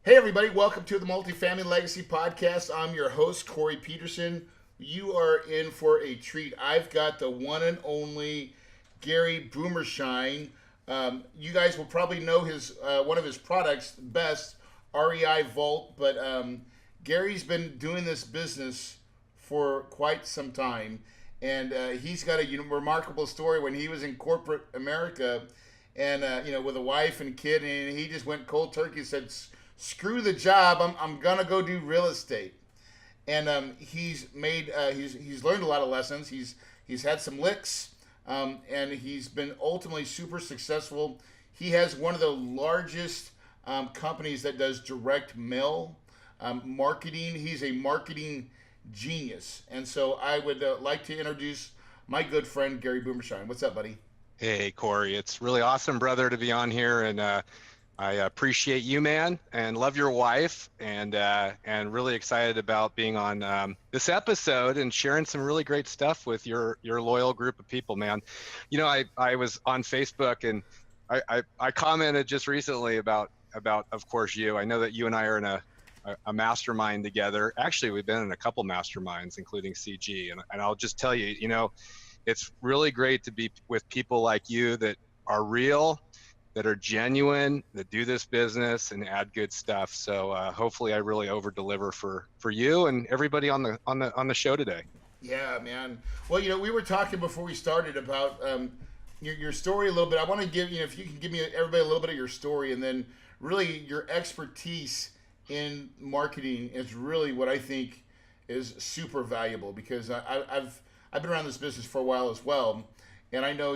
Hey, everybody, welcome to the Multifamily Legacy Podcast. I'm your host, Corey Peterson. You are in for a treat. I've got the one and only Gary Boomershine. You guys will probably know his one of his products best, REIvault, but Gary's been doing this business for quite some time, and he's got a remarkable story when he was in corporate America, and with a wife and kid, and he just went cold turkey. Said, "Screw the job. I'm gonna go do real estate." And he's made he's learned a lot of lessons. He's had some licks, and he's been ultimately super successful. He has one of the largest companies that does direct mail marketing. He's a marketing genius, and so I would like to introduce my good friend Gary Boomershine. What's up, buddy? Hey, Corey. It's really awesome, brother, to be on here, and I appreciate you, man, and love your wife, and really excited about being on this episode and sharing some really great stuff with your loyal group of people, man. I was on Facebook, and I commented just recently about of course you. I know that you and I are in a mastermind together. Actually, we've been in a couple masterminds, including CG, and I'll just tell you, it's really great to be with people like you that are real, that are genuine, that do this business and add good stuff. So hopefully I really over deliver for you and everybody on the show today. Yeah, man. Well, we were talking before we started about your story a little bit. I want to give if you can give me everybody a little bit of your story, and then really your expertise in marketing is really what I think is super valuable, because I've been around this business for a while as well, and I know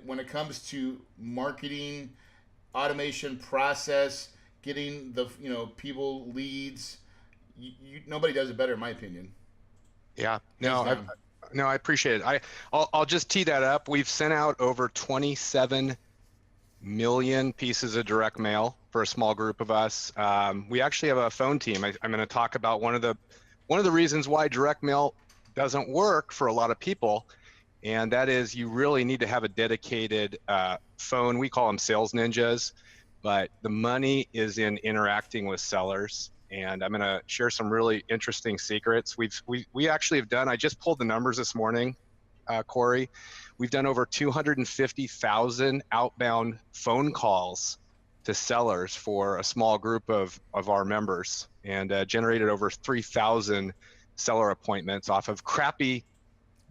when it comes to marketing, automation process, getting the people leads, nobody does it better, in my opinion. Yeah, I appreciate it. I'll just tee that up. We've sent out over 27 million pieces of direct mail for a small group of us. We actually have a phone team. I'm going to talk about one of the reasons why direct mail doesn't work for a lot of people, and that is you really need to have a dedicated phone. We call them sales ninjas, but the money is in interacting with sellers. And I'm going to share some really interesting secrets. We actually have done. I just pulled the numbers this morning, Corey. We've done over 250,000 outbound phone calls to sellers for a small group of our members, and generated over 3,000 seller appointments off of crappy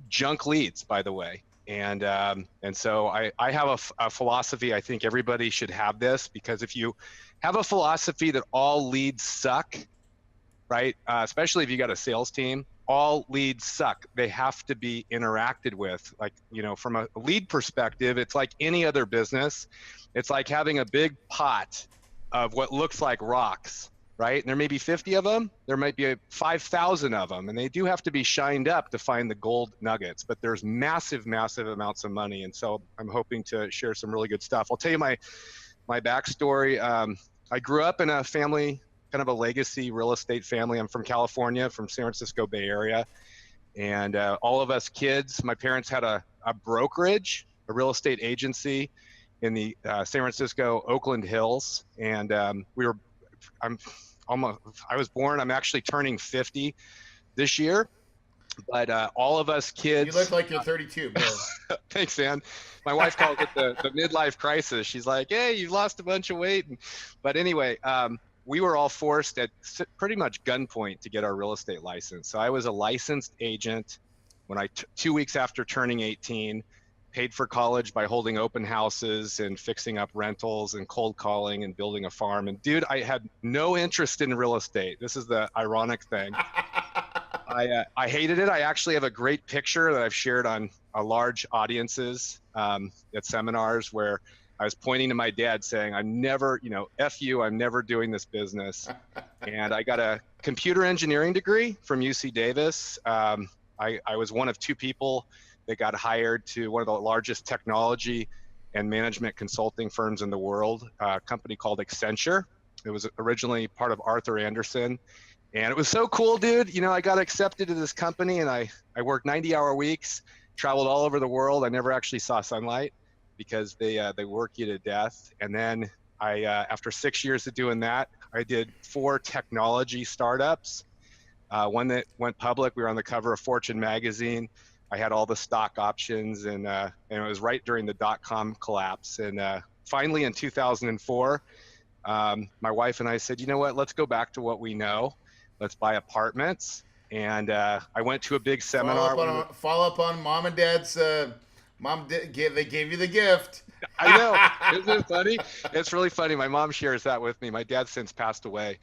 junk leads, by the way. And so I have a philosophy. I think everybody should have this, because if you have a philosophy that all leads suck, right? Especially if you got a sales team, all leads suck. They have to be interacted with. Like, from a lead perspective, it's like any other business. It's like having a big pot of what looks like rocks, right? And there may be 50 of them, there might be 5,000 of them, and they do have to be shined up to find the gold nuggets, but there's massive, massive amounts of money. And so I'm hoping to share some really good stuff. I'll tell you my backstory. I grew up in a family, kind of a legacy real estate family. I'm from California, from San Francisco Bay Area. And all of us kids, my parents had a brokerage, a real estate agency in the San Francisco Oakland Hills. And I was born, I'm actually turning 50 this year, but all of us kids. You look like you're 32, bro. Thanks, man. My wife calls it the midlife crisis. She's like, hey, you've lost a bunch of weight. But anyway, we were all forced at pretty much gunpoint to get our real estate license. So I was a licensed agent when 2 weeks after turning 18, paid for college by holding open houses and fixing up rentals and cold calling and building a farm. And dude, I had no interest in real estate. This is the ironic thing. I hated it. I actually have a great picture that I've shared on large audiences at seminars, where I was pointing to my dad saying, I'm never, F you, I'm never doing this business. And I got a computer engineering degree from UC Davis. I was one of two people that got hired to one of the largest technology and management consulting firms in the world, a company called Accenture. It was originally part of Arthur Andersen. And it was so cool, dude. I got accepted to this company, and I worked 90-hour weeks, traveled all over the world. I never actually saw sunlight because they work you to death. And then after 6 years of doing that, I did 4 technology startups. One that went public, we were on the cover of Fortune magazine. I had all the stock options, and it was right during the dot-com collapse. And finally, in 2004, my wife and I said, you know what, let's go back to what we know. Let's buy apartments. And I went to a big seminar. Follow up on mom and dad's. They gave you the gift. I know. Isn't it funny? It's really funny. My mom shares that with me. My dad since passed away.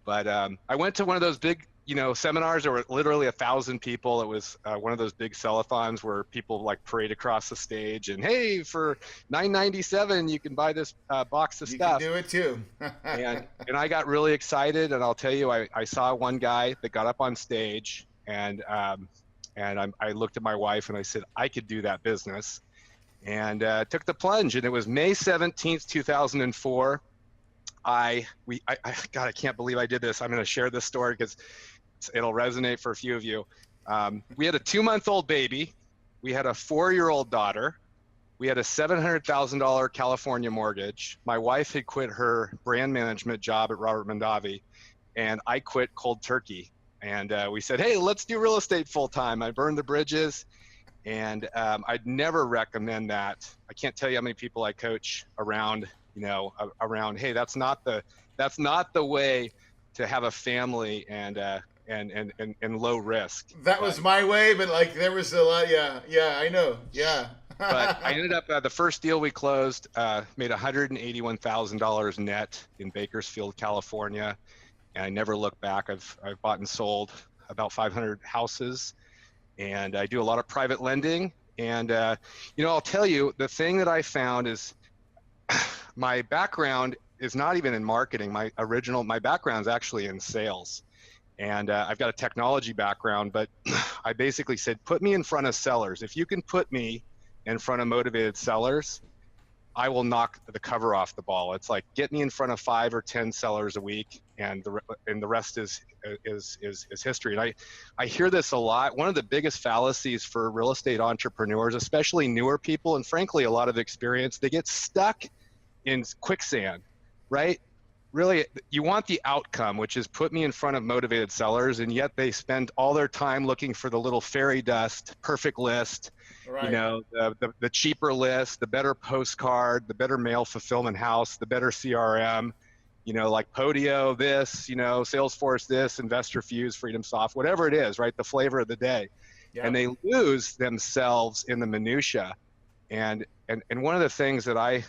But I went to one of those big, seminars. There were literally 1,000 people. It was one of those big sellathons where people like parade across the stage and, hey, for $9.97 you can buy this box of stuff. You can do it too. and I got really excited, and I'll tell you, I saw one guy that got up on stage, and I looked at my wife and I said, I could do that business, and took the plunge. And it was May 17th, 2004. God, I can't believe I did this. I'm going to share this story because it'll resonate for a few of you. We had a 2-month-old baby. We had a 4-year-old daughter. We had a $700,000 California mortgage. My wife had quit her brand management job at Robert Mondavi, and I quit cold turkey. And we said, hey, let's do real estate full time. I burned the bridges, and I'd never recommend that. I can't tell you how many people I coach around, hey, that's not the way to have a family and low risk. That was my way, but like there was a lot. Yeah, I know. Yeah. But I ended up, the first deal we closed, made $181,000 net in Bakersfield, California. And I never looked back. I've bought and sold about 500 houses, and I do a lot of private lending. And, I'll tell you, the thing that I found is my background is not even in marketing. My background is actually in sales. And I've got a technology background, but I basically said, put me in front of sellers. If you can put me in front of motivated sellers, I will knock the cover off the ball. It's like, get me in front of 5 or 10 sellers a week, and the rest is history. And I hear this a lot. One of the biggest fallacies for real estate entrepreneurs, especially newer people, and frankly a lot of experience, they get stuck in quicksand, right? Really, you want the outcome, which is put me in front of motivated sellers, and yet they spend all their time looking for the little fairy dust, perfect list, right. The cheaper list, the better postcard, the better mail fulfillment house, the better CRM, like Podio, this, Salesforce, this, Investor Fuse, Freedom Soft, whatever it is, right? The flavor of the day. Yeah. And they lose themselves in the minutia. And one of the things that I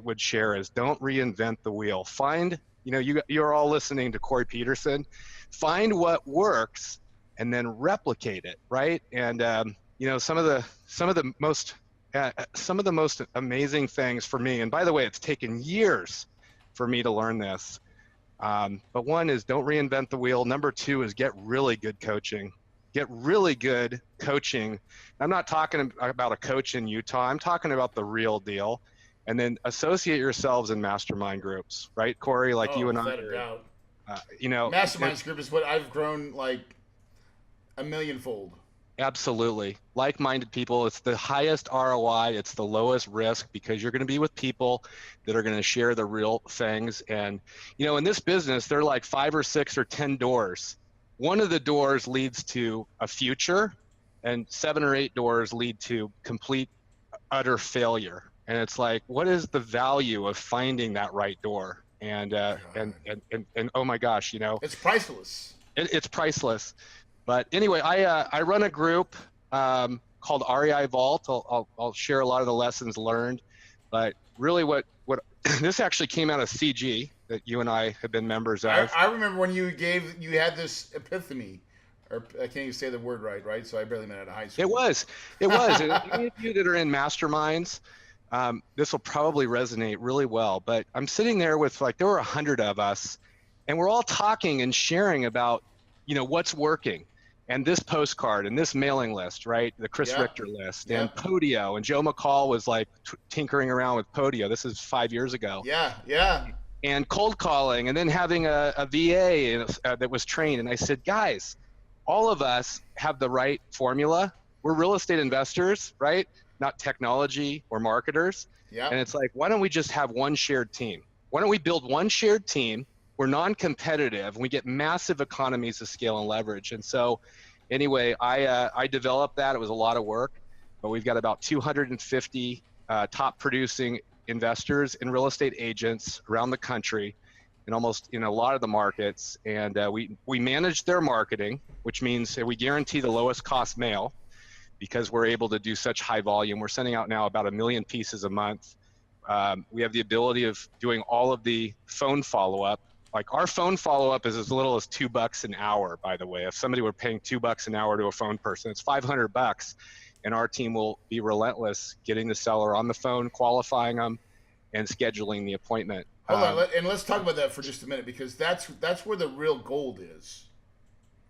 would share is don't reinvent the wheel. Find, you're all listening to Corey Peterson, find what works and then replicate it, right? And some of the most amazing things for me, and by the way, it's taken years for me to learn this. But one is don't reinvent the wheel. Number 2 is get really good coaching. Get really good coaching. I'm not talking about a coach in Utah. I'm talking about the real deal. And then associate yourselves in mastermind groups, right, Corey? Like you and I. Masterminds group is what I've grown like a millionfold. Absolutely. Like-minded people. It's the highest ROI. It's the lowest risk because you're going to be with people that are going to share the real things. And, in this business, there are like 5 or 6 or 10 doors. One of the doors leads to a future, and 7 or 8 doors lead to complete, utter failure. And it's like, what is the value of finding that right door? And oh my gosh, it's priceless. It's priceless. But anyway, I run a group called REIvault. I'll share a lot of the lessons learned. But really, what this actually came out of CG that you and I have been members of. I remember when you had this epiphany. Or I can't even say the word right? So I barely met out of high school. It was. And any of you that are in masterminds, this will probably resonate really well. But I'm sitting there with there were 100 of us, and we're all talking and sharing about, what's working. And this postcard and this mailing list, right? The Chris Richter list and Podio, and Joe McCall was like tinkering around with Podio. This is 5 years ago. Yeah. And cold calling, and then having a VA that was trained. And I said, guys, all of us have the right formula. We're real estate investors, right? Not technology or marketers. Yeah. And it's like, why don't we just have one shared team? Why don't we build one shared team we're non-competitive. We get massive economies of scale and leverage. And so anyway, I developed that. It was a lot of work, but we've got about 250 top producing investors and real estate agents around the country in almost in a lot of the markets. And we manage their marketing, which means that we guarantee the lowest cost mail because we're able to do such high volume. We're sending out now about 1 million pieces a month. We have the ability of doing all of the phone follow-up. Like our phone follow-up is as little as $2 an hour, by the way. If somebody were paying $2 an hour to a phone person, it's $500, and our team will be relentless getting the seller on the phone, qualifying them, and scheduling the appointment. Hold on, and let's talk about that for just a minute, because that's where the real gold is,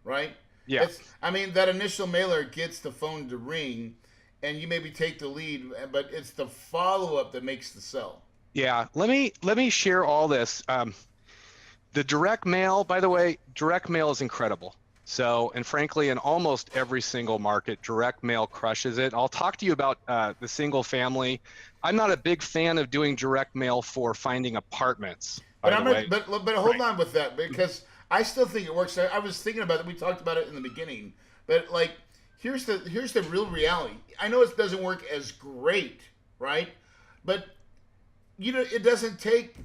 right? Yeah. I mean, that initial mailer gets the phone to ring, and you maybe take the lead, but it's the follow-up that makes the sell. Yeah, let me share all this. The direct mail, by the way, direct mail is incredible. So, and frankly, in almost every single market, direct mail crushes it. I'll talk to you about the single family. I'm not a big fan of doing direct mail for finding apartments. But hold on with that, because I still think it works. I was thinking about it. We talked about it in the beginning, but like, here's the real reality. I know it doesn't work as great, right? But you know, it doesn't take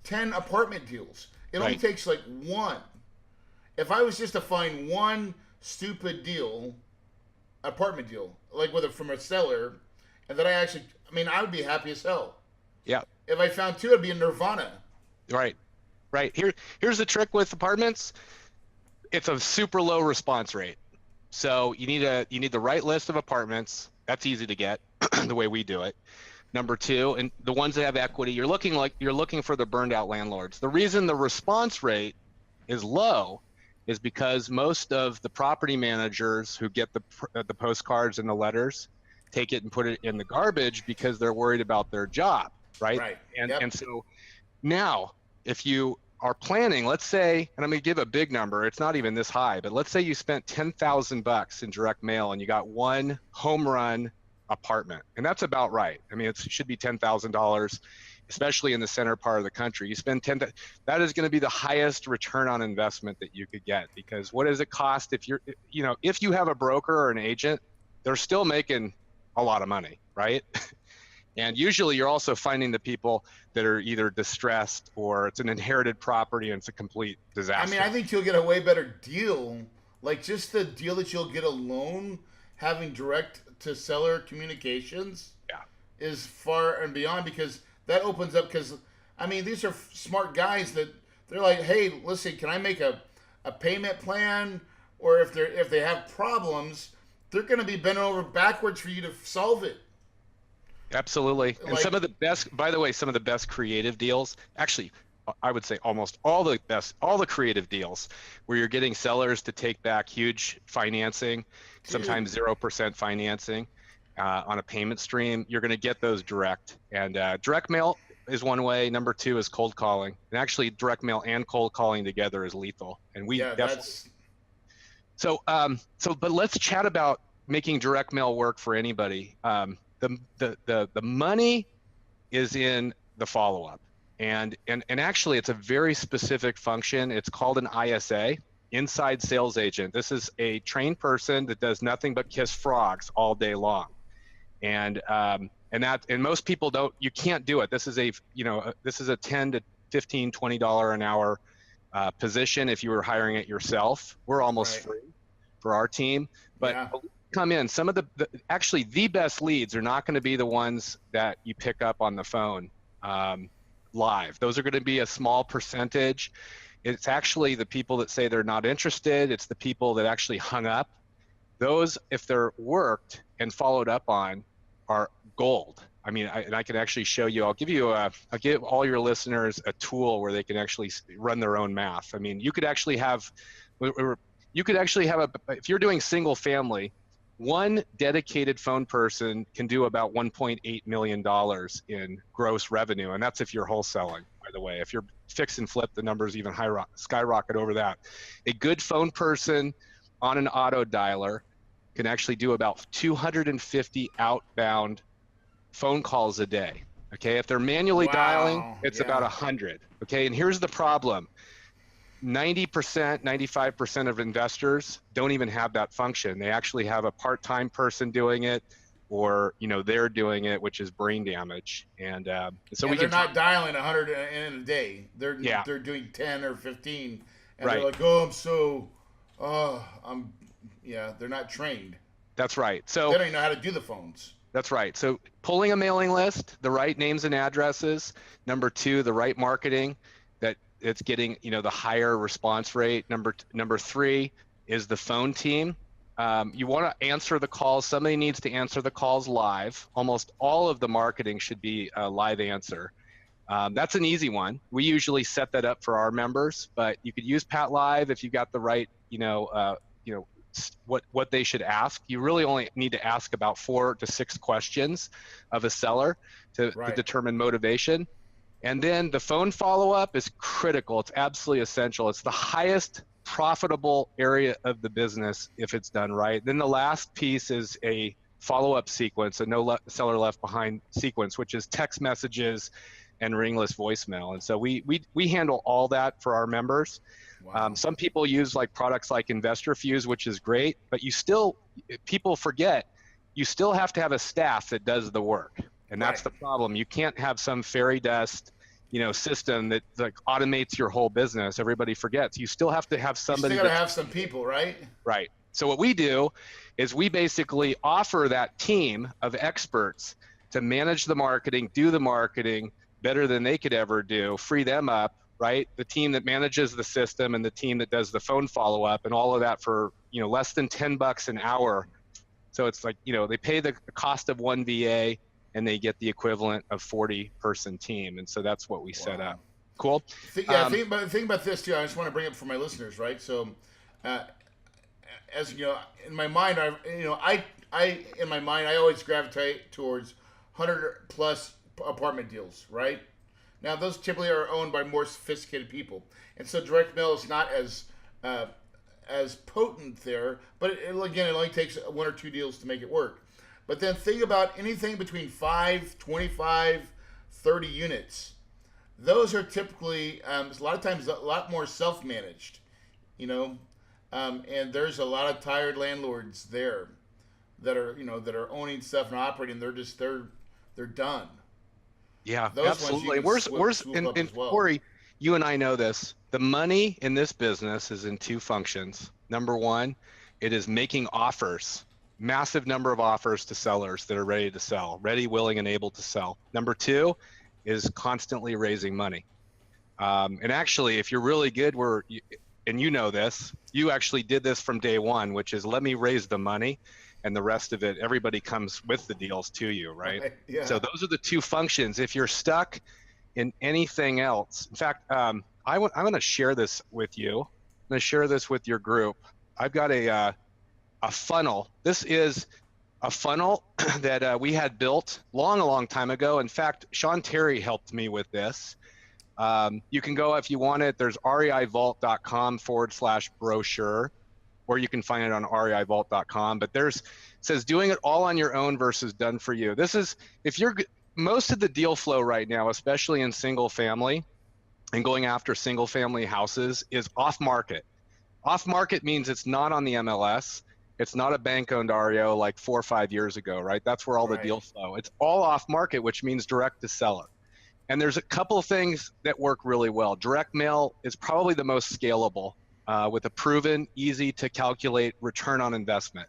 10 apartment deals. It only takes like one. If I was just to find one stupid deal, apartment deal, like from a seller, and that I would be happy as hell. Yeah. If I found two, it'd be a nirvana. Right. Here's the trick with apartments. It's a super low response rate. So you need the right list of apartments. That's easy to get the way we do it. Number two, and the ones that have equity, you're looking for the burned out landlords. The reason the response rate is low is because most of the property managers who get the postcards and the letters take it and put it in the garbage because they're worried about their job, right? Right. And so now, if you are planning, let's say, and I'm going to give a big number, it's not even this high, but let's say you spent $10,000 in direct mail and you got one home run apartment, and that's about right. I mean, it should be $10,000, especially in the center part of the country. You spend that is going to be the highest return on investment that you could get, because what does it cost if if you have a broker or an agent, they're still making a lot of money, right? And usually you're also finding the people that are either distressed or it's an inherited property and it's a complete disaster. I mean, I think you'll get a way better deal. Like just the deal that you'll get alone, having direct to seller communications is far and beyond, because that opens up, because I mean, these are smart guys that they're like, hey, listen, can I make a payment plan? Or if they have problems, they're going to be bending over backwards for you to solve it. Absolutely. And some of the best creative deals, actually, I would say almost all the creative deals where you're getting sellers to take back huge financing, sometimes 0% financing on a payment stream, you're going to get those direct. And direct mail is one way. Number two is cold calling. And actually, direct mail and cold calling together is lethal. And we definitely. But let's chat about making direct mail work for anybody. The money is in the follow-up, and actually it's a very specific function. It's called an ISA, inside sales agent. This is a trained person that does nothing but kiss frogs all day long, and most people you can't do it. This is a $10 to $15, $20 an hour position if you were hiring it yourself. We're almost free for our team, but come in. Some of the best leads are not going to be the ones that you pick up on the phone live. Those are going to be a small percentage. It's actually the people that say they're not interested. It's the people that actually hung up. Those, if they're worked and followed up on, are gold. I mean, I can actually show you. I'll give all your listeners a tool where they can actually run their own math. I mean, you could actually have if you're doing single family, one dedicated phone person can do about $1.8 million in gross revenue, and that's if you're wholesaling, by the way. If you're fix and flip, the numbers even skyrocket over that. A good phone person on an auto dialer can actually do about 250 outbound phone calls a day. Okay, if they're manually dialing, it's about 100. Okay, and here's the problem. 90%, 95% of investors don't even have that function. They actually have a part-time person doing it, or they're doing it, which is brain damage. And so And we they're can not dialing 100 in a day. yeah, They're doing 10 or 15, and right. they're like, oh, I'm so, yeah, they're not trained. That's right. They So don't even know how to do the phones. that's right. So pulling a mailing list, the right names and addresses. Number two, the right marketing that it's getting, the higher response rate. Number three is the phone team. You want to answer the calls. Somebody needs to answer the calls live. Almost all of the marketing should be a live answer. That's an easy one. We usually set that up for our members, but you could use Pat Live if you got the right, what they should ask. You really only need to ask about 4 to 6 questions of a seller to determine motivation. And then the phone follow-up is critical. It's absolutely essential. It's the highest profitable area of the business if it's done right. Then the last piece is a follow-up sequence, a no seller left behind sequence, which is text messages and ringless voicemail. And so we handle all that for our members. Wow. Some people use products like InvestorFuse, which is great, but people forget, you still have to have a staff that does the work. And that's the problem. You can't have some fairy dust, system that automates your whole business. Everybody forgets. You still have to have somebody. You still got to have some people, right? Right. So what we do is we basically offer that team of experts to manage the marketing, do the marketing better than they could ever do, free them up, right? The team that manages the system and the team that does the phone follow-up and all of that for, less than $10 an hour. So it's they pay the cost of one VA and they get the equivalent of 40-person team. And so that's what we set up. Cool. Think about this too. I just want to bring up for my listeners, right? So, as you know, in my mind, I always gravitate towards 100+ apartment deals, right? Now, those typically are owned by more sophisticated people, and so direct mail is not as potent there. But it only takes 1 or 2 deals to make it work. But then think about anything between 5, 25, 30 units. Those are typically a lot of times a lot more self-managed, and there's a lot of tired landlords there that are owning stuff and operating. They're done. Yeah, those absolutely. And Corey, you and I know this. The money in this business is in 2 functions. Number one, it is making offers, massive number of offers to sellers that are ready to sell, ready, willing, and able to sell. Number 2 is constantly raising money. And actually, if you're really good, and you know this, you actually did this from day one, which is let me raise the money. And the rest of it, everybody comes with the deals to you, right? Yeah. So those are the 2 functions. If you're stuck in anything else, in fact, I'm going to share this with you. I'm going to share this with your group. I've got a funnel. This is a funnel that we had built a long time ago. In fact, Sean Terry helped me with this. You can go if you want it. There's REIvault.com/brochure. Or you can find it on REIvault.com. But it says doing it all on your own versus done for you. This is, most of the deal flow right now, especially in single family and going after single family houses, is off market. Off market means it's not on the MLS. It's not a bank owned REO like 4 or 5 years ago, right? That's where all the deal flow. It's all off market, which means direct to seller. And there's a couple of things that work really well. Direct mail is probably the most scalable. With a proven, easy to calculate return on investment.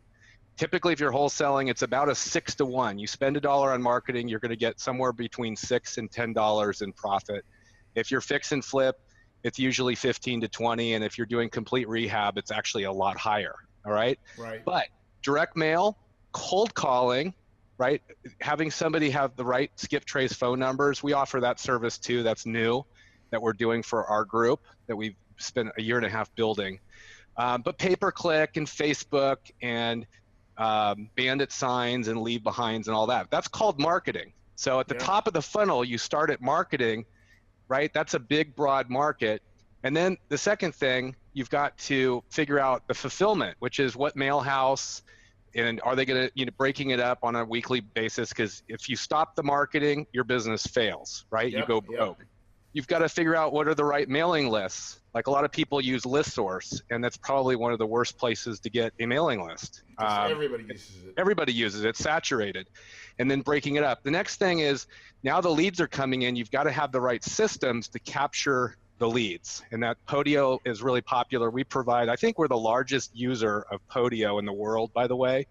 Typically, if you're wholesaling, it's about a 6 to 1. You spend $1 on marketing, you're going to get somewhere between $6 and $10 in profit. If you're fix and flip, it's usually 15 to 20, and if you're doing complete rehab, it's actually a lot higher. All right. Right. But direct mail, cold calling, right? Having somebody have the right skip trace phone numbers, we offer that service too. That's new that we're doing for our group that we've spent a year and a half building. But pay-per-click and Facebook and bandit signs and leave behinds and all that. That's called marketing. So at the top of the funnel, you start at marketing, right? That's a big, broad market. And then the second thing, you've got to figure out the fulfillment, which is what mail house, and are they going to, breaking it up on a weekly basis? Because if you stop the marketing, your business fails, right? You go broke. You've got to figure out what are the right mailing lists, Like a lot of people use ListSource, and that's probably one of the worst places to get a mailing list. Everybody uses it. Everybody uses it. It's saturated. And then breaking it up. The next thing is now the leads are coming in. You've got to have the right systems to capture the leads. And that Podio is really popular. We provide, I think we're the largest user of Podio in the world, by the way.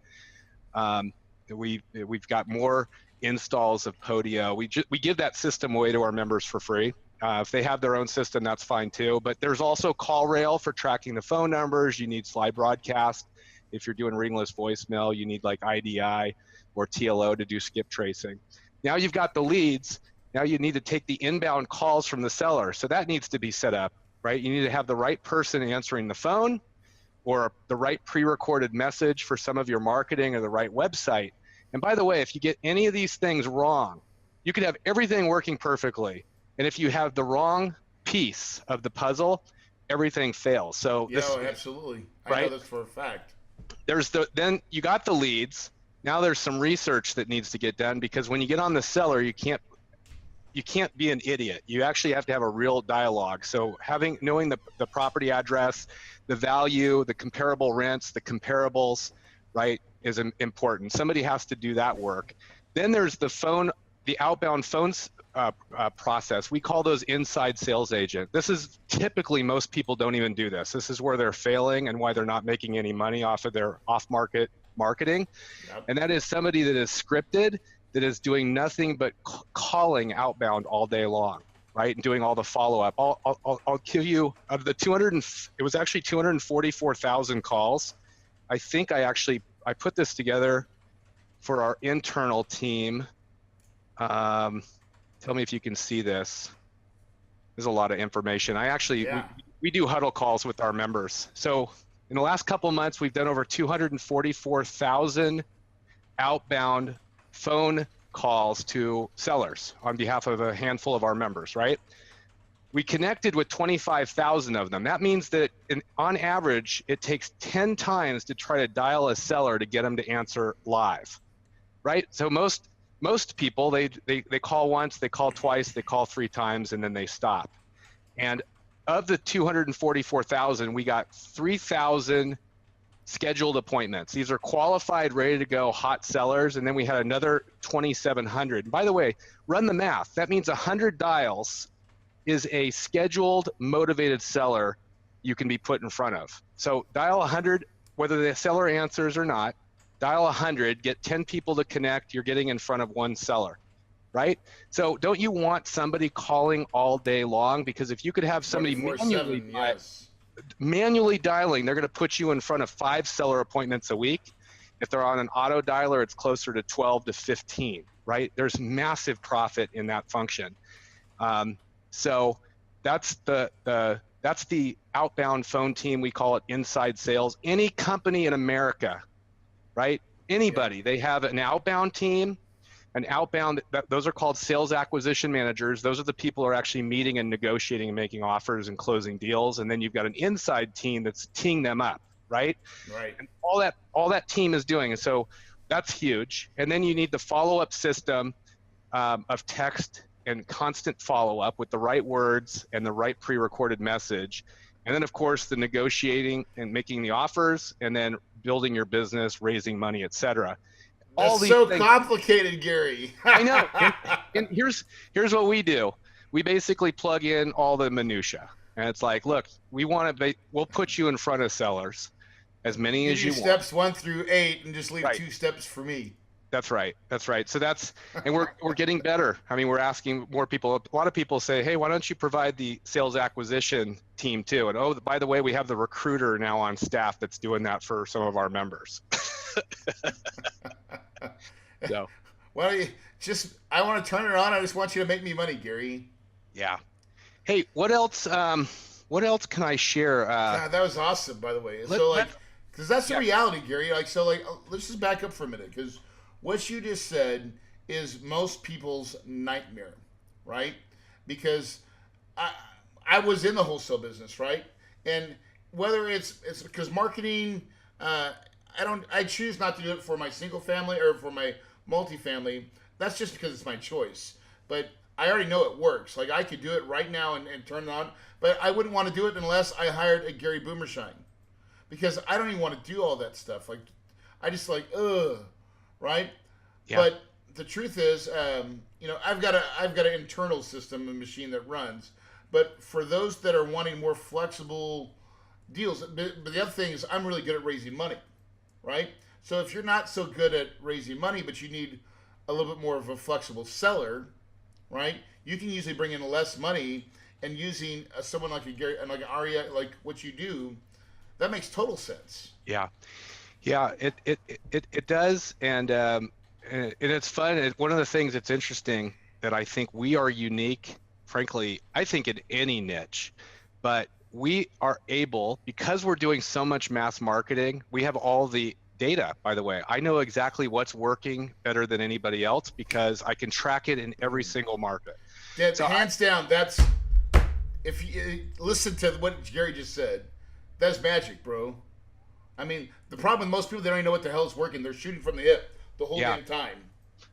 We've got more installs of Podio. We give that system away to our members for free. If they have their own system, that's fine too. But there's also CallRail for tracking the phone numbers. You need slide broadcast. If you're doing ringless voicemail, you need like IDI or TLO to do skip tracing. Now you've got the leads. Now you need to take the inbound calls from the seller. So that needs to be set up, right? You need to have the right person answering the phone or the right pre-recorded message for some of your marketing or the right website. And by the way, if you get any of these things wrong, you could have everything working perfectly. And if you have the wrong piece of the puzzle, everything fails. So absolutely. Right? I know this for a fact. Then you got the leads. Now there's some research that needs to get done, because when you get on the seller, you can't be an idiot. You actually have to have a real dialogue. So knowing the property address, the value, the comparable rents, the comparables, right, is important. Somebody has to do that work. Then there's the outbound phones process. We call those inside sales agent. This is typically, most people don't even do this. This is where they're failing and why they're not making any money off of their off-market marketing. Yep. And that is somebody that is scripted, that is doing nothing but calling outbound all day long, right? And doing all the follow-up. I'll give you, of the it was actually 244,000 calls. I think I put this together for our internal team. Tell me if you can see this. There's a lot of information. We do huddle calls with our members. So in the last couple of months, we've done over 244,000 outbound phone calls to sellers on behalf of a handful of our members, right? We connected with 25,000 of them. That means that on average, it takes 10 times to try to dial a seller to get them to answer live, right? So most people, they call once, they call twice, they call 3 times, and then they stop. And of the 244,000, we got 3,000 scheduled appointments. These are qualified, ready to go, hot sellers. And then we had another 2,700. By the way, run the math. That means 100 dials is a scheduled, motivated seller you can be put in front of. So dial 100, whether the seller answers or not. Dial 100, get 10 people to connect, you're getting in front of one seller, right? So don't you want somebody calling all day long? Because if you could have somebody manually dialing, they're going to put you in front of 5 seller appointments a week. If they're on an auto dialer, it's closer to 12 to 15, right? There's massive profit in that function. So that's the outbound phone team. We call it inside sales. Any company in America, right? Anybody, they have an outbound team, those are called sales acquisition managers. Those are the people who are actually meeting and negotiating and making offers and closing deals. And then you've got an inside team that's teeing them up, right? Right. And all that team is doing. And so that's huge. And then you need the follow-up system of text and constant follow-up with the right words and the right pre-recorded message. And then, of course, the negotiating and making the offers, and then building your business, raising money, etc. All these so things, complicated, Gary. I know. And here's what we do. We basically plug in all the minutia, and it's like, look, we'll put you in front of sellers, as many as you want. Steps 1 through 8, and just leave 2 steps for me. That's right. So and we're getting better. I mean, we're asking more people. A lot of people say, hey, why don't you provide the sales acquisition team too? And oh, by the way, we have the recruiter now on staff that's doing that for some of our members. So, well, I want to turn it on. I just want you to make me money, Gary. Yeah. Hey, what else can I share? Yeah, that was awesome, by the way. Because that's the reality, Gary. Let's just back up for a minute, because what you just said is most people's nightmare, right? Because I was in the wholesale business, right? And whether it's because marketing, I choose not to do it for my single family or for my multifamily. That's just because it's my choice. But I already know it works. Like I could do it right now and turn it on, but I wouldn't want to do it unless I hired a Gary Boomershine, because I don't even want to do all that stuff. Like I just like right. Yeah. But the truth is, I've got an internal system, a machine that runs. But for those that are wanting more flexible deals, but the other thing is, I'm really good at raising money, right? So if you're not so good at raising money, but you need a little bit more of a flexible seller, right? You can usually bring in less money, and using someone like a Gary and like an Aria, like what you do, that makes total sense. Yeah. Yeah, it does, and it's fun. One of the things that's interesting that I think we are unique, frankly, I think in any niche, but we are able, because we're doing so much mass marketing, we have all the data, by the way. I know exactly what's working better than anybody else because I can track it in every single market. So hands down, that's, if you listen to what Gary just said, that's magic, bro. I mean, the problem with most people, they don't even know what the hell is working. They're shooting from the hip the whole damn time.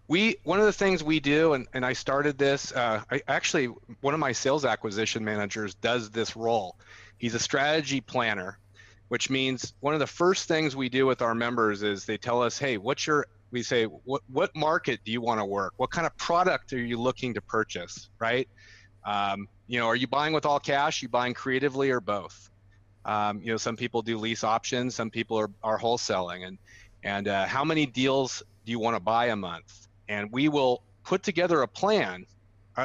One of the things we do, and I started this, one of my sales acquisition managers does this role. He's a strategy planner, which means one of the first things we do with our members is they tell us, hey, we say, what market do you want to work? What kind of product are you looking to purchase, right? Are you buying with all cash? You buying creatively, or both? Some people do lease options, some people are wholesaling, and how many deals do you want to buy a month? And we will put together a plan.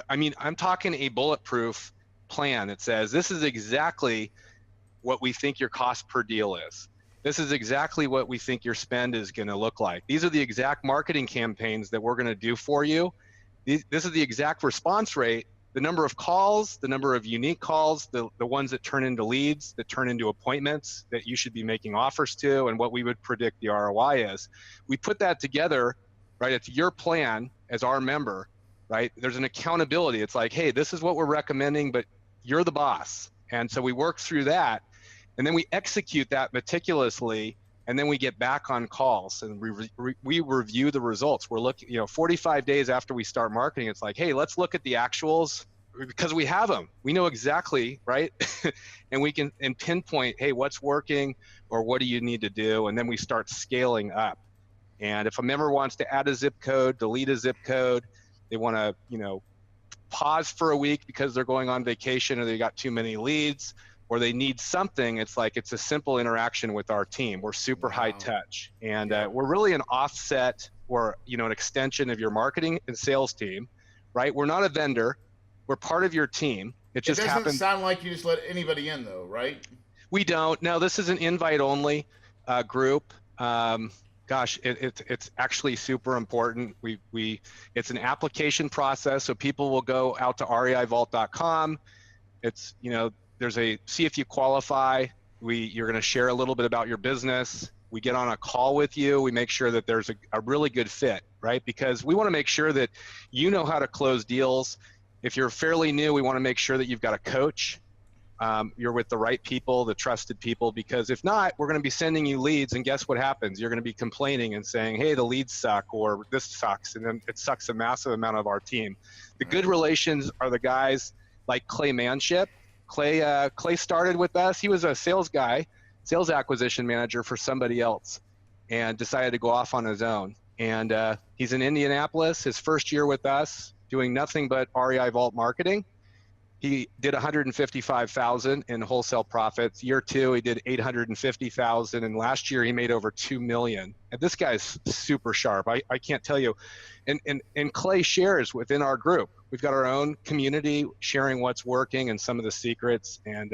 I'm talking a bulletproof plan that says this is exactly what we think your cost per deal is. This is exactly what we think your spend is going to look like. These are the exact marketing campaigns that we're going to do for you. This is the exact response rate, the number of calls, the number of unique calls, the ones that turn into leads, that turn into appointments that you should be making offers to, and what we would predict the ROI is. We put that together, right? It's your plan as our member, right? There's an accountability. It's like, hey, this is what we're recommending, but you're the boss. And so we work through that, and then we execute that meticulously, and then we get back on calls and we review the results. We're looking, 45 days after we start marketing, it's like, hey, let's look at the actuals, because we have them. We know exactly, right? And we can pinpoint, hey, what's working, or what do you need to do? And then we start scaling up. And if a member wants to add a zip code, delete a zip code, they want to, pause for a week because they're going on vacation, or they got too many leads, or they need something, it's a simple interaction with our team. We're super high touch, and we're really an offset, or an extension of your marketing and sales team, right? We're not a vendor. We're part of your team. It doesn't sound like you just let anybody in, though, right? We don't. No, this is an invite-only group. It's actually super important. It's an application process, so people will go out to REIvault.com. It's, there's see if you qualify. You're going to share a little bit about your business. We get on a call with you. We make sure that there's a really good fit, right? Because we want to make sure that you know how to close deals. If you're fairly new, we want to make sure that you've got a coach. You're with the right people, the trusted people, because if not, we're going to be sending you leads, and guess what happens? You're going to be complaining and saying, hey, the leads suck, or this sucks, and then it sucks a massive amount of our team. The good relations are the guys like Clay Manship. Clay started with us. He was a sales acquisition manager for somebody else, and decided to go off on his own. And he's in Indianapolis, his first year with us, doing nothing but REIvault marketing. He did 155,000 in wholesale profits. Year two, he did 850,000, and last year he made over 2 million. And this guy's super sharp. I can't tell you. And Clay shares within our group. We've got our own community sharing what's working and some of the secrets. And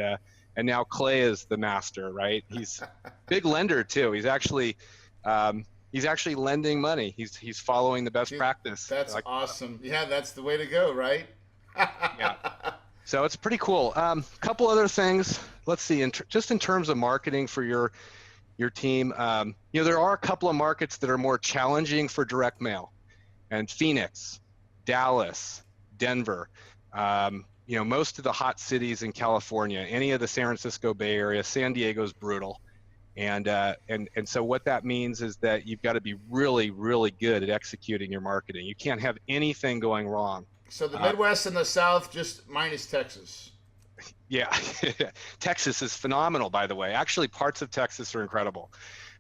now Clay is the master, right? He's big lender too. He's actually lending money. He's following the best practice. That's awesome. Yeah, that's the way to go, right? Yeah. So it's pretty cool. Couple other things. Let's see. Just in terms of marketing for your team, there are a couple of markets that are more challenging for direct mail, and Phoenix, Dallas, Denver. Most of the hot cities in California, any of the San Francisco Bay Area, San Diego's brutal. And so what that means is that you've got to be really, really good at executing your marketing. You can't have anything going wrong. So the Midwest and the South, just minus Texas. Yeah, Texas is phenomenal, by the way. Actually, parts of Texas are incredible,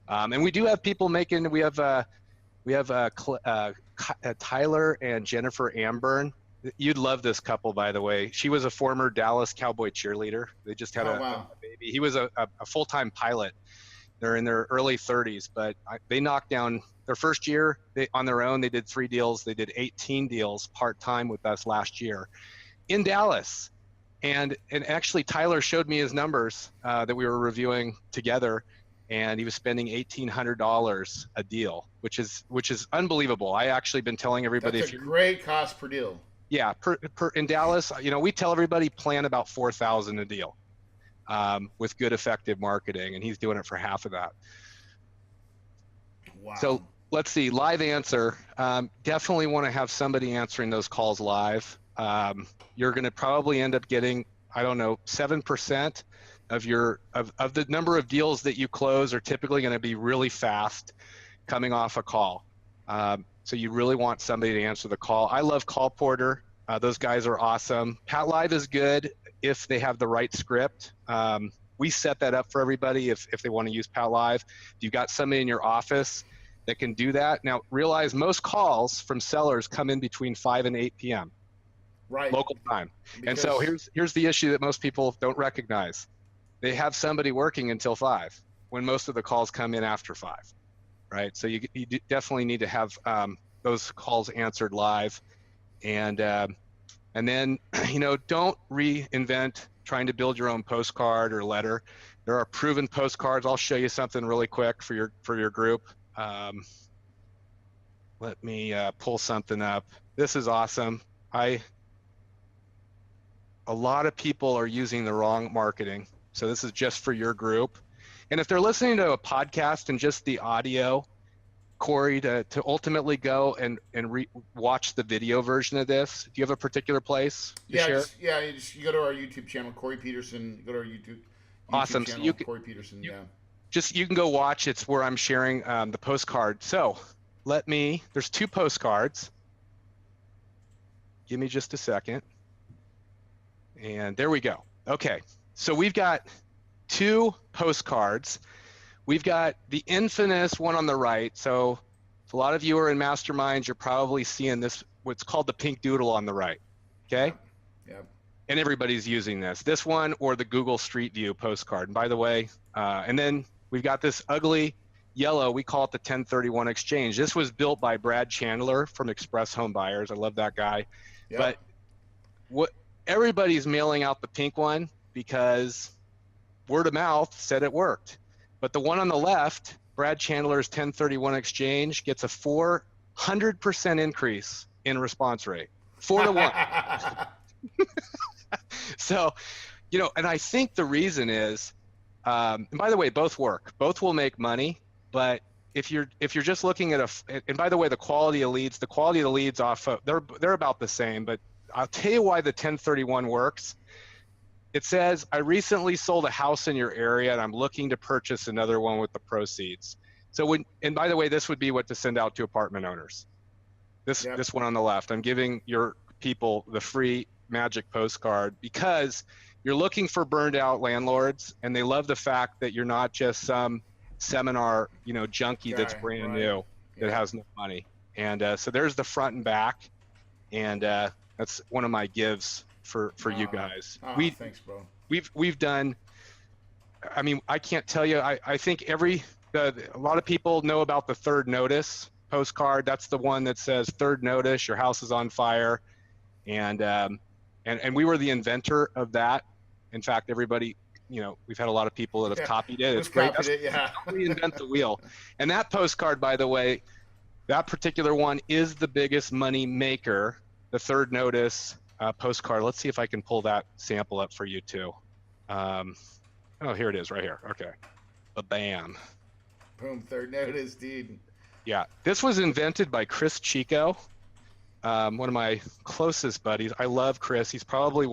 and we do have people making. We have Tyler and Jennifer Amburn. You'd love this couple, by the way. She was a former Dallas Cowboy cheerleader. They just had a baby. He was a full-time pilot. They're in their early 30s, but they knocked down their first year on their own. They did 3 deals. They did 18 deals part-time with us last year in Dallas. And actually, Tyler showed me his numbers that we were reviewing together, and he was spending $1,800 a deal, which is unbelievable. I actually been telling everybody that's a great cost per deal. Yeah, in Dallas, we tell everybody plan about $4,000 a deal with good, effective marketing, and he's doing it for half of that. Wow. So let's see, live answer. Definitely want to have somebody answering those calls live. You're going to probably end up getting, 7% of the number of deals that you close are typically going to be really fast coming off a call. So you really want somebody to answer the call. I love Call Porter. Those guys are awesome. Pat Live is good if they have the right script. We set that up for everybody if they want to use Pat Live. If you've got somebody in your office that can do that. Now, realize most calls from sellers come in between 5 and 8 p.m. Right. Local time. And so here's the issue that most people don't recognize. They have somebody working until 5 when most of the calls come in after 5, right? So you definitely need to have those calls answered live. And then, don't reinvent trying to build your own postcard or letter. There are proven postcards. I'll show you something really quick for your group. Let me pull something up. This is awesome. A lot of people are using the wrong marketing. So this is just for your group. And if they're listening to a podcast and just the audio, Corey, to ultimately go and watch the video version of this, do you have a particular place to share? You go to our YouTube channel, Corey Peterson. You go to our YouTube awesome. channel, So you Corey Peterson, you can go watch. It's where I'm sharing the postcard. So there's 2 postcards. Give me just a second. And there we go. Okay, so we've got 2 postcards. We've got the infamous one on the right. So if a lot of you are in masterminds, you're probably seeing this, what's called the pink doodle on the right, okay? Yeah. And everybody's using this one or the Google Street View postcard. And by the way, and then we've got this ugly yellow, we call it the 1031 exchange. This was built by Brad Chandler from Express Home Buyers. I love that guy. Yep. But everybody's mailing out the pink one because word of mouth said it worked. But the one on the left, Brad Chandler's 1031 exchange, gets a 400% increase in response rate. 4 to 1. So, and I think the reason is, and by the way, both work. Both will make money, but if you're just looking at and by the way, the quality of the leads off of, they're about the same, but I'll tell you why the 1031 works. It says, I recently sold a house in your area and I'm looking to purchase another one with the proceeds. So and by the way, this would be what to send out to apartment owners. This one on the left, I'm giving your people the free magic postcard because you're looking for burned out landlords and they love the fact that you're not just some seminar, junkie that's brand new that has no money. And so there's the front and back. And that's one of my gives for you guys. Thanks, bro. We've done, I can't tell you, I think a lot of people know about the third notice postcard. That's the one that says third notice, your house is on fire. And we were the inventor of that. In fact, everybody, we've had a lot of people that have copied it. It's great. We invent the wheel. And that postcard, by the way, that particular one is the biggest money maker, the third notice postcard. Let's see if I can pull that sample up for you too. Here it is right here. Okay. Bam. Boom, third notice, dude. Yeah, this was invented by Chris Chico, one of my closest buddies. I love Chris. He's probably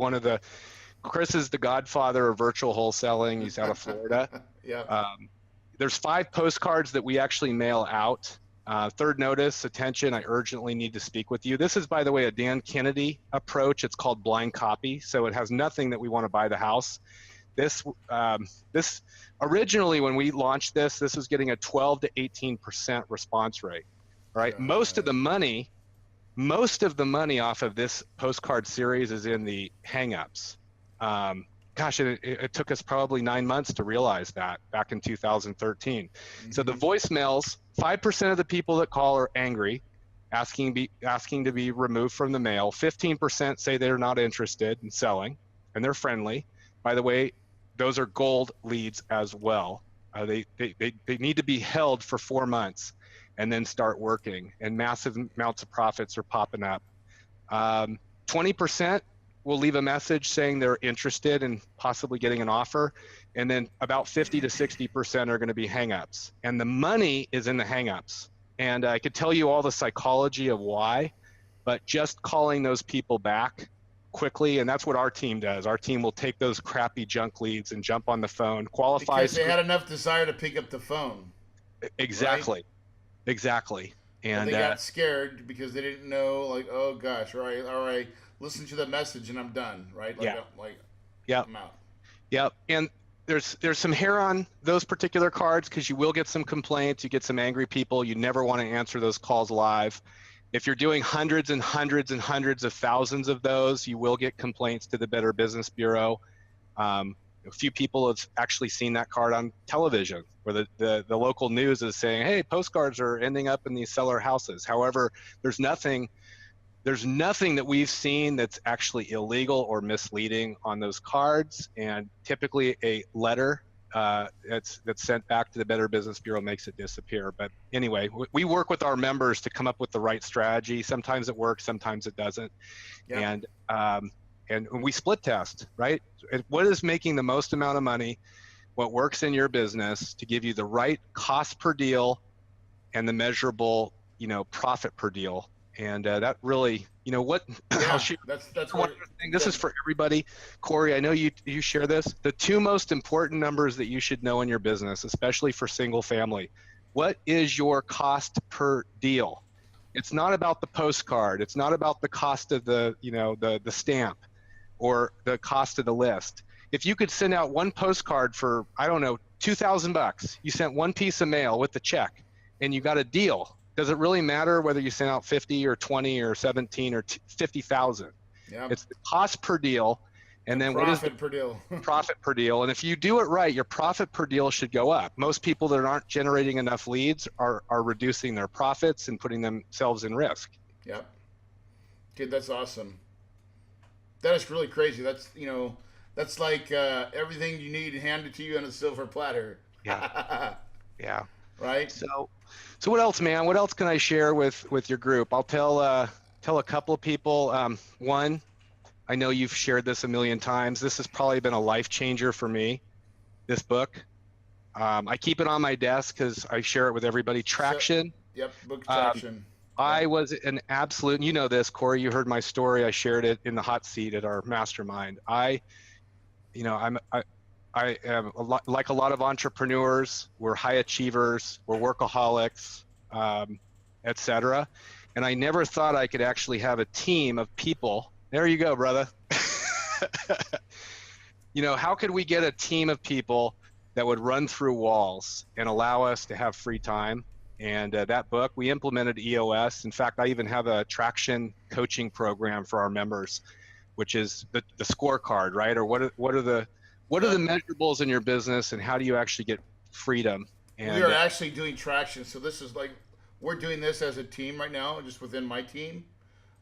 Chris is the godfather of virtual wholesaling. He's out of Florida. Yeah. There's 5 postcards that we actually mail out. Third notice, attention, I urgently need to speak with you. This is, by the way, a Dan Kennedy approach. It's called blind copy. So it has nothing that we want to buy the house. This originally, when we launched this was getting a 12 to 18% response rate, right? Most of the money off of this postcard series is in the hangups. Gosh, it took us probably 9 months to realize that back in 2013. Mm-hmm. So the voicemails, 5% of the people that call are angry, asking to be removed from the mail. 15% say they're not interested in selling, and they're friendly. By the way, those are gold leads as well. They need to be held for 4 months and then start working, and massive amounts of profits are popping up. 20% will leave a message saying they're interested in possibly getting an offer, and then about 50 to 60% are going to be hangups. And the money is in the hangups. And I could tell you all the psychology of why, but just calling those people back quickly, and that's what our team does. Our team will take those crappy junk leads and jump on the phone, qualify. Because they had enough desire to pick up the phone. Exactly. Right? Exactly. And they got scared because they didn't know, like, oh gosh, all right, listen to the message and I'm done, right? I'm out. Yep. And there's some hair on those particular cards because you will get some complaints, you get some angry people. You never want to answer those calls live. If you're doing hundreds and hundreds and hundreds of thousands of those, you will get complaints to the Better Business Bureau. A few people have actually seen that card on television where the local news is saying, hey, postcards are ending up in these seller houses. However, there's nothing that we've seen that's actually illegal or misleading on those cards. And typically a letter that's sent back to the Better Business Bureau makes it disappear. But anyway, we work with our members to come up with the right strategy. Sometimes it works, sometimes it doesn't. Yeah. And we split test, right? What is making the most amount of money? What works in your business to give you the right cost per deal and the measurable, profit per deal. And that really, what? Yeah, I'll shoot. That's one thing. This is for everybody. Corey, I know you share this. The two most important numbers that you should know in your business, especially for single family. What is your cost per deal? It's not about the postcard. It's not about the cost of the stamp or the cost of the list. If you could send out one postcard for, I don't know, $2,000, you sent one piece of mail with the check and you got a deal. Does it really matter whether you send out 50 or 20 or 17 or 50,000? Yep. It's the cost per deal. And then what is the profit per deal? Profit per deal. And if you do it right, your profit per deal should go up. Most people that aren't generating enough leads are reducing their profits and putting themselves in risk. Yep. Dude, that's awesome. That is really crazy. That's like everything you need handed to you on a silver platter. Yeah. Yeah. Right. So what else, man? What else can I share with your group? I'll tell a couple of people. One, I know you've shared this a million times. This has probably been a life changer for me. This book. I keep it on my desk because I share it with everybody. Traction. Yep. Book Traction. I was an absolute, you know this, Corey, you heard my story. I shared it in the hot seat at our mastermind. I am like a lot of entrepreneurs. We're high achievers, we're workaholics, etc. And I never thought I could actually have a team of people. There you go, brother. How could we get a team of people that would run through walls and allow us to have free time? And that book, we implemented EOS. In fact, I even have a traction coaching program for our members, which is the scorecard, right? Or what are the measurables in your business, and how do you actually get freedom? And we are actually doing traction. So this is like, we're doing this as a team right now, just within my team.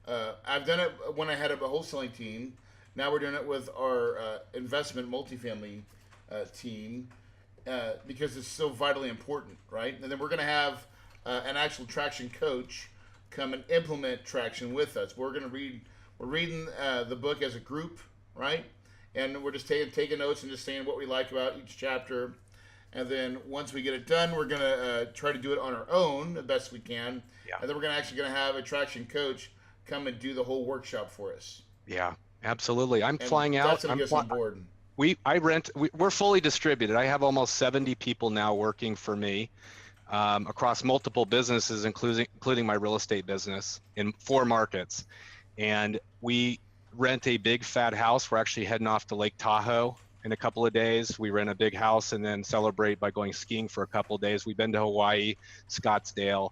I've done it when I had a wholesaling team. Now we're doing it with our investment multifamily team. Because it's so vitally important, right? And then we're going to have an actual traction coach come and implement traction with us. We're reading the book as a group, right? And we're just taking notes and just saying what we like about each chapter. And then once we get it done, we're going to try to do it on our own the best we can. Yeah. And then we're actually going to have a traction coach come and do the whole workshop for us. Yeah, absolutely. I'm flying out. That's going to get us on board. We're fully distributed. I have almost 70 people now working for me. across multiple businesses, including my real estate business in 4 markets. And we rent a big fat house. We're actually heading off to Lake Tahoe in a couple of days. We rent a big house and then celebrate by going skiing for a couple of days. We've been to Hawaii, Scottsdale,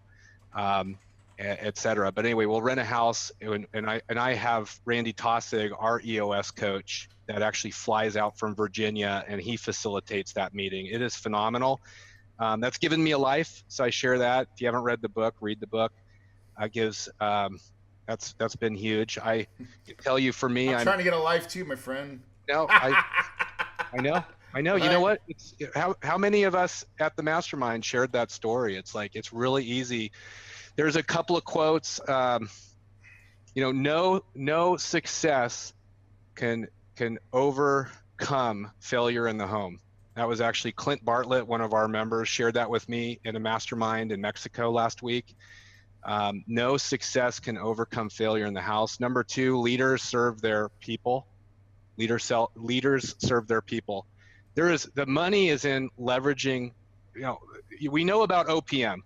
et cetera. But anyway, we'll rent a house, and I have Randy Tossig, our EOS coach, that actually flies out from Virginia, and he facilitates that meeting. It is phenomenal. That's given me a life, so I share that. If you haven't read the book, read the book. That's been huge. I can tell you, for me, I'm trying to get a life too, my friend. No, I know. Right. You know what? How many of us at the mastermind shared that story? It's like, it's really easy. There's a couple of quotes. No success can overcome failure in the home. That was actually Clint Bartlett, one of our members, shared that with me in a mastermind in Mexico last week. No success can overcome failure in the house. Number 2, leaders serve their people. Leaders serve their people. The money is in leveraging. We know about OPM,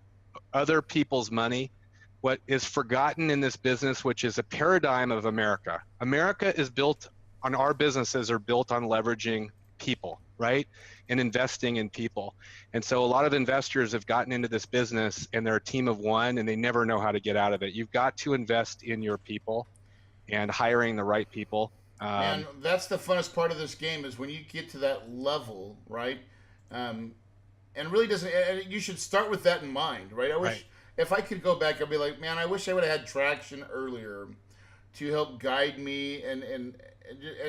other people's money. What is forgotten in this business, which is a paradigm of America. America is built on, our businesses are built on leveraging people, right? And investing in people. And so a lot of investors have gotten into this business and they're a team of one and they never know how to get out of it. You've got to invest in your people and hiring the right people. Man, that's the funnest part of this game, is when you get to that level, right? And really you should start with that in mind, right? I wish, if I could go back, I'd be like, man, I wish I would have had traction earlier to help guide me and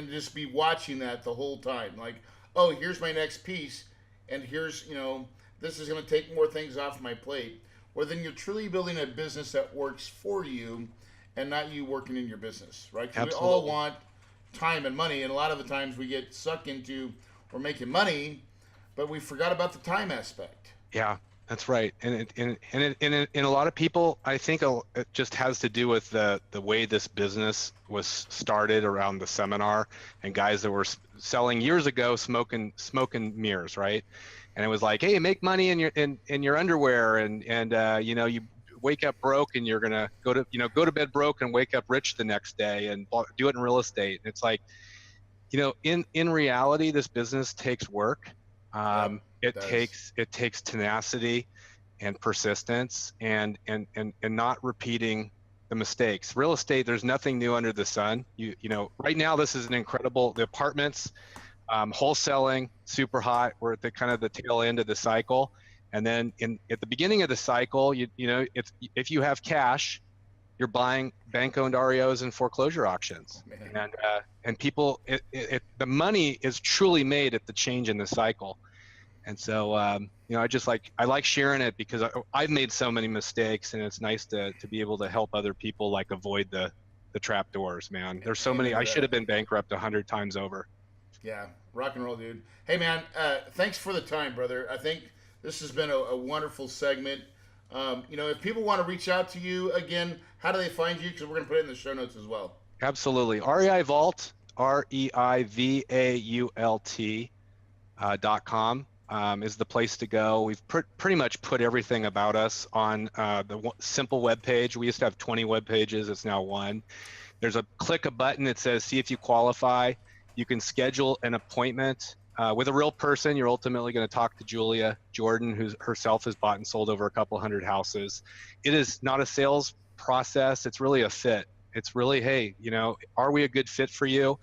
just be watching that the whole time. Like, oh, here's my next piece, and here's, this is going to take more things off my plate. Or then you're truly building a business that works for you and not you working in your business, right? Because we all want time and money, and a lot of the times we get sucked into, we're making money, but we forgot about the time aspect. Yeah, that's right. And a lot of people, I think it just has to do with the way this business was started around the seminar, and guys that were selling years ago smoking mirrors, right? And it was like, hey, make money in your underwear, and you wake up broke and you're gonna go to bed broke and wake up rich the next day, and do it in real estate. And it's like, in reality, this business takes work. It takes tenacity and persistence and not repeating the mistakes. Real estate, there's nothing new under the sun. Right now this is an incredible, the apartments, wholesaling, super hot. We're at the tail end of the cycle. And then at the beginning of the cycle, if you have cash, you're buying bank-owned REOs and foreclosure auctions. And people, the money is truly made at the change in the cycle. And so, I like sharing it because I've made so many mistakes, and it's nice to be able to help other people avoid the trap doors, man. There's so many. I should have been bankrupt 100 times over. Yeah, rock and roll, dude. Hey, man, thanks for the time, brother. I think this has been a wonderful segment. If people want to reach out to you again, how do they find you? Because we're going to put it in the show notes as well. Absolutely. REIvault, REIvault.com. Is the place to go. We've pretty much put everything about us on the simple web page. We used to have 20 web pages. It's now 1. There's click a button that says, see if you qualify. You can schedule an appointment with a real person. You're ultimately going to talk to Julia Jordan, who herself has bought and sold over a couple hundred houses. It is not a sales process. It's really a fit. It's really, hey, are we a good fit for you?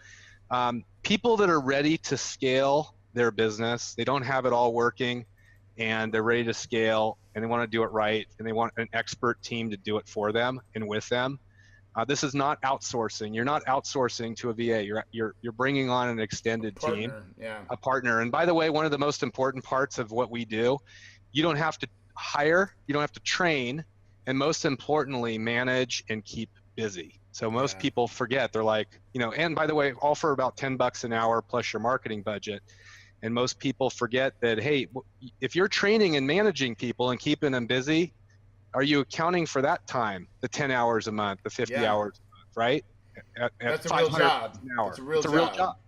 People that are ready to scale their business, they don't have it all working, and they're ready to scale, and they want to do it right, and they want an expert team to do it for them and with them. This is not outsourcing. You're not outsourcing to a VA. You're bringing on an extended team, a partner. And by the way, one of the most important parts of what we do, you don't have to hire, you don't have to train, and most importantly, manage and keep busy. So most people forget. They're like, and by the way, all for about $10 an hour plus your marketing budget. And most people forget that, hey, if you're training and managing people and keeping them busy, are you accounting for that time, the 10 hours a month, the 50 hours a month, right? That's a real job. It's a real job.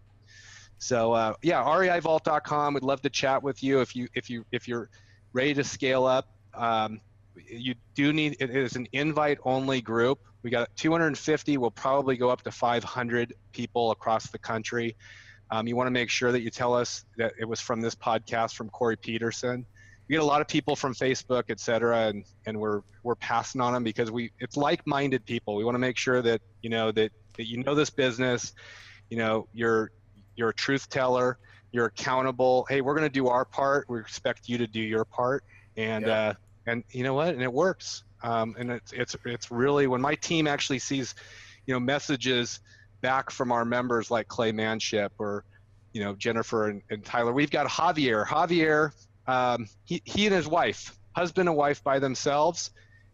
So REIvault.com. We'd love to chat with you if you're ready to scale up. You do need, it is an invite only group. We got 250, we'll probably go up to 500 people across the country. You want to make sure that you tell us that it was from this podcast from Corey Peterson. We get a lot of people from Facebook, et cetera, and we're passing on them because it's like-minded people. We want to make sure that that you know this business, you're a truth teller, you're accountable. Hey, we're going to do our part. We expect you to do your part, and Yep. and you know what? And it works. And it's really, when my team actually sees, messages back from our members like Clay Manship or, Jennifer and Tyler. We've got Javier. Javier, he and his wife, husband and wife by themselves.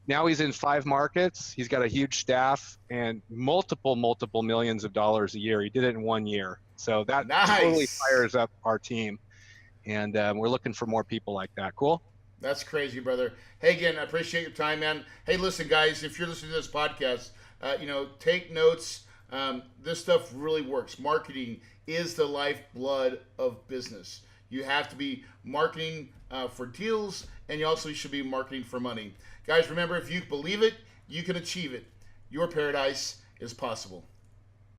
Now he's in 5 markets. He's got a huge staff and multiple millions of dollars a year. He did it in 1 year. So that totally fires up our team. And we're looking for more people like that. Cool? That's crazy, brother. Hey, again, I appreciate your time, man. Hey, listen, guys, if you're listening to this podcast, take notes. This stuff really works. Marketing is the lifeblood of business. You have to be marketing for deals, and you also should be marketing for money. Guys, remember, if you believe it, you can achieve it. Your paradise is possible.